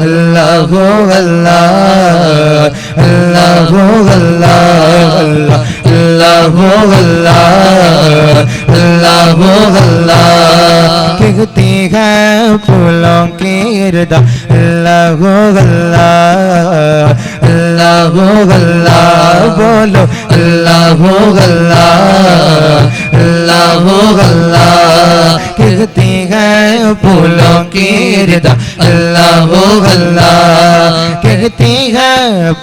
അല്ലാഹു അല്ലാഹ് അല്ലാഹു അല്ലാഹ് अल्लाहु अल्लाह अल्लाहु अल्लाह कहती है फूलों की रदा अल्लाहु अल्लाह अल्लाहु अल्लाह बोलो अल्लाहु अल्लाह अल्लाहु अल्लाह कहती है फूलों की रदा अल्लाहु अल्लाह कहती है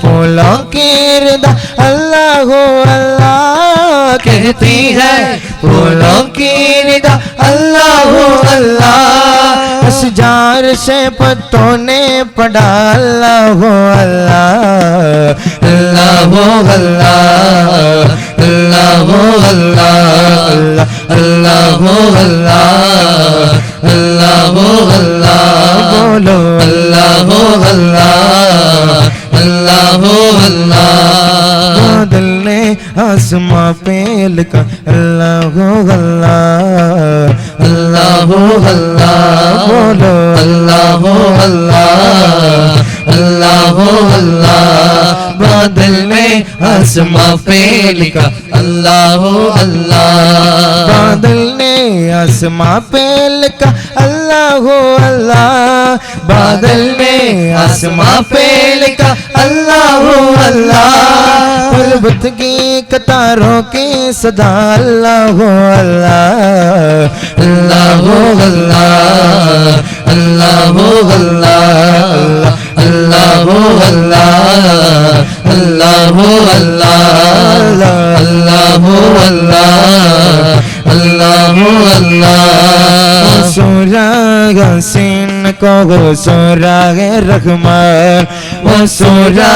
फूलों की रदा अल्लाहु अल्लाह कहती है फूलों की निदा अल्लाहु अल्लाह अशजार से पत्तों ने पढ़ा अल्लाहु अल्लाह अल्लाहु अल्लाह अल्लाहु अल्लाह अल्लाहु अल्लाह अल्लाहु अल्लाह बोलो अल्लाहु अल्लाह अल्लाहु अल्लाह बादल ने आसमां पे लिखा अल्लाहु अल्लाह अल्लाहु अल्लाह बोलो अल्लाहु अल्लाह अल्लाहु अल्लाह बादल ने आसमां पे लिखा अल्लाहु अल्लाह बादल ने आसमां पे लिखा अल्लाहु अल्लाह बादल ने आसमां पे लिखा अल्लाहु अल्लाह पर्वत की कतारों की सदा अल्लाहु अल्लाह अल्लाहु अल्लाह अल्लाहु अल्लाह अल्लाहु अल्लाह अल्लाहु अल्लाह अल्लाहु अल्लाह अल्लाहु अल्लाह सूरा यासीन को वो सूरा रहमान वो सूरा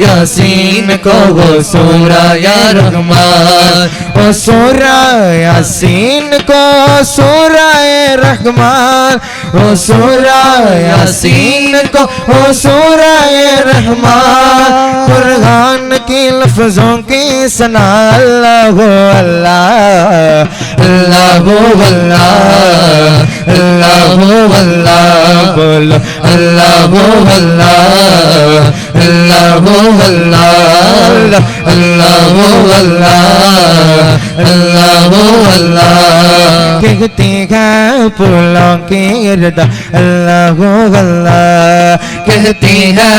यासीन को वो सूरा या रहमान वो सूरा यासीन को सूरा रहमान वो सूरा यासीन को वो सूरा रहमान कुरान के लफ्जों की सना अल्लाहु अल्लाह अल्लाहु अल्लाह अल्लाहु अल्लाह बोलो अल्लाहु अल्लाह अल्लाहु अल्लाह अल्लाहु अल्लाह अल्लाहु अल्लाह कहती है फूलों की रदा अल्लाहु अल्लाह कहती है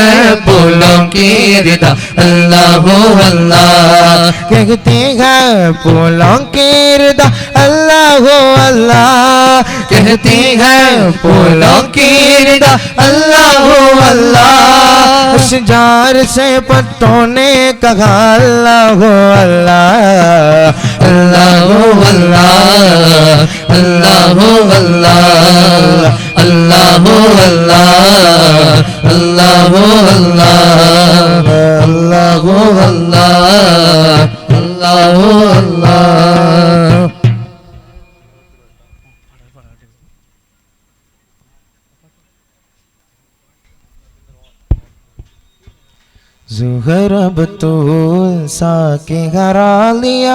फूलों की रदा अल्लाहु अल्लाह कहती है फूलों की रदा अल्लाहु अल्लाह कहती है फूलों की रदा अल्लाहु अल्लाह शजार से पत्तों ने कहा अल्लाहु अल्लाह अल्लाहु अल्लाह अल्लाहु अल्लाह अल्लाहु अल्लाह अल्लाहु अल्लाह अल्लाहु अल्लाह अल्लाहु अल्लाह സുഹറ ബത്തൂൽ സാക്കി ഹറാലിയ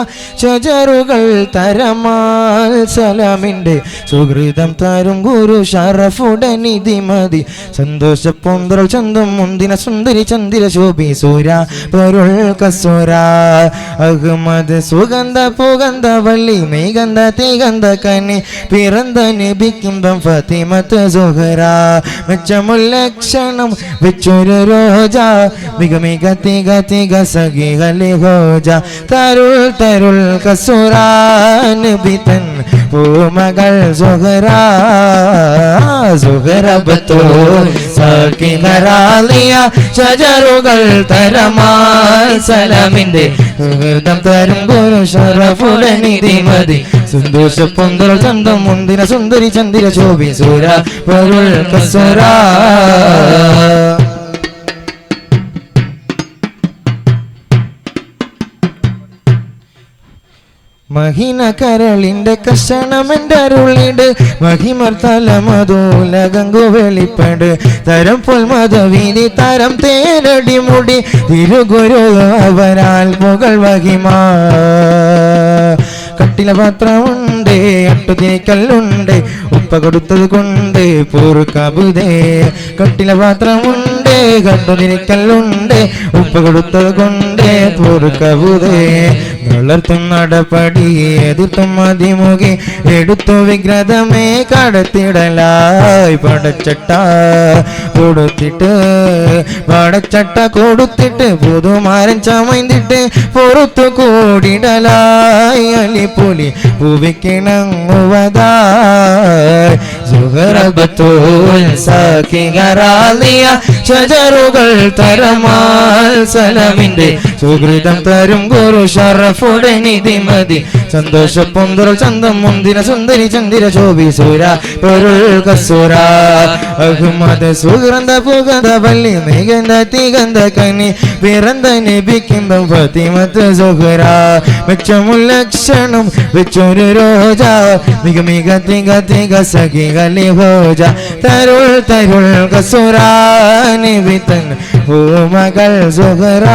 ഷജറുകൾ തരമാൽ സലാമിൻ്റെ സുഹൃതം തരും ഗുരു ഷറഫുടനിധി മതി സന്തോഷ പൊന്തറൽ ചന്തം മുന്തിന സുന്ദരി ചന്ദ്ര ശോഭി സൂര പൊരുൾ കസൂര അഹ്മദ് സുഗന്ധ പുഗന്ധ വള്ളി മെയ്ഗന്ധ തിഗന്ധ കനി പിറந்த നബിക്കുംബം ഫാത്തിമത്ത് സുഹറ മെച്ചമുല്ലക്ഷണം വെച്ചൊരു രോജ മിക गति गति गसगी गली हो जा तरुल तरुल कसुरान बितन वो मगर ज़ुहरा ज़ुहरा बतूल साकी घरालिया शजरुगल तरमाल सलामिंदे दम तरुण गुरु शरफुलनिधि मदि संतोष पोंदर चंदम मुंदिन सुंदरी चंदिर शोभि सूरा परुल कसुरा മഹിന കരളിന്റെ കഷണമെന്തരുളിട് മഹിമർ തലമതൂലകങ്കു വെളിപ്പട് തരം പൊൽ മതവീതി തരം തേനടി മുടി തിരുഗുരു അവരാൽ പുകൾ മഹിമ കട്ടില പാത്രമുണ്ട് അട്ടുതീക്കല്ലുണ്ട് ഉപ്പ കൊടുത്തത് കൊണ്ട് പൂർക്കബുദേ കട്ടില പാത്രമുണ്ട് കട്ടുതിരിക്കല്ലുണ്ട് ഉപ്പ കൊടുത്തത് കൊണ്ട് പൂർക്കബുദേ വളർത്തും നടപടി എതിർത്തും മതിമുഖി എടുത്തു വിഗ്രതമേ കടത്തിടലായി പടച്ചട്ട കൊടുത്തിട്ട് പുതുമാരൻ ചമയ്ന്നിട്ട് പുറത്തു കൂടിടലായി അലിപൊലി ഭൂവിക്കിണങ്ങുവതായി സുഹറബത്തുൽ സാക്കികറാലിയ ഷജറുകൾ തരമാൽ സലമിന്റെ സുഹൃതം തരും ഗുരു ഷറഫുടെ നിധിമതി സന്തോഷ പൊന്തുറൽ ചന്തം മുന്തിര സുന്ദരി ചന്ദിര ശോഭിസുര പൊരുൾ കസുര അഹ്മദ് സുഗന്ധ പുഗന്ധ വള്ളി മികந்த തികந்த കനി പിറந்த നബിക്കിമ്പം ഫാത്തിമത്ത് സുഹറ മെച്ചമുല്ലക്ഷണം വെച്ചൊരു രോജ മിക മിക തിക തിക സഖികളി ഹോജ തരുൾ തരുൾ കസുര നിബിതൻ ഓ മകൾ സുഹറ